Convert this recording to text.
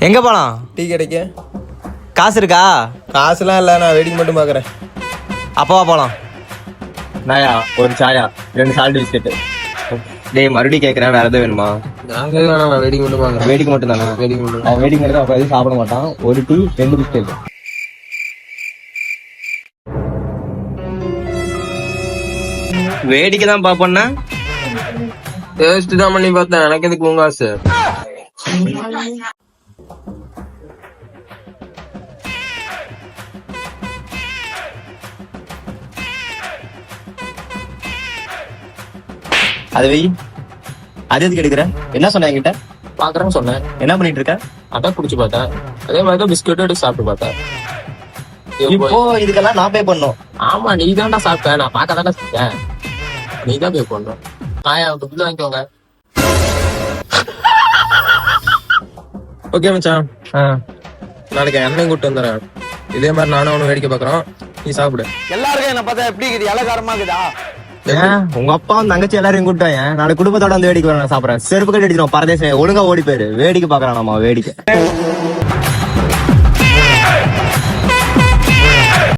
எங்க போலாம்? டீ கிடைக்க காசு இருக்கா? காசுலாம் இல்லை, நான் வேடிக்கை மட்டும் பார்க்குறேன். அப்பவா போலாம். நாயா ஒரு சாயா 2 சால்ட் பிஸ்கெட். டேய் மறுபடியும் கேட்கறேன், வேற எதாவது வேணுமா? நான் வேடிக்கை மட்டும் பார்க்குறேன். வேடிக்கை மட்டும் தானே? வேடிக்கை மட்டும். அவன் வேடிக்கை மட்டும் அப்ப எதுவும் சாப்பிட மாட்டான். ஒரு டீ 2 பிஸ்கெட். வேடிக்கை தான் பாப்போம்னா டேஸ்ட் தான் பண்ணி பார்த்தேன். எனக்கு எதுக்கு உங்க காசு? அது வை. அது எதுக்கு எடுக்கிற? என்ன சொன்ன என்கிட்ட? பாக்குறேன்னு சொன்னேன். என்ன பண்ணிட்டு இருக்க? அதான் குடிச்சு பார்த்தேன். அதே மாதிரி தான் பிஸ்கெட் எடுத்து சாப்பிட்டு பார்த்தேன். இப்போ இதுக்கெல்லாம் நான் பே பண்ணும். ஆமா, நீ தான்டா சாப்பிட்ட. நான் பார்க்க தானே சாப்பிட்டேன். நீ தான் பே பண்ணணும். ஆயா பில் வாங்கிக்கோங்க. ஓகே மச்சான், நாளைக்கு அண்ணன் கூப்பிட்டு வந்துடுறேன். இதே மாதிரி நானும் அவனும் வேடிக்கை பாக்குறோம். நீ சாப்பிடு. எல்லாருக்கும் என்ன பார்த்தா எப்படி இருக்குது? இலக்காரமா இருக்குதா? உங்க அப்பா தங்கச்சி எல்லாரையும் கூப்பிட்டாங்க. நாளைக்கு குடும்பத்தோட வந்து வேடிக்கை சாப்பிடுறேன். செருப்பு கட்டி அடிச்சிடும் பரதேசம். ஒழுங்கா ஓடி போயிரு. வேடிக்கை பாக்குறான் நம்ம வேடிக்கை.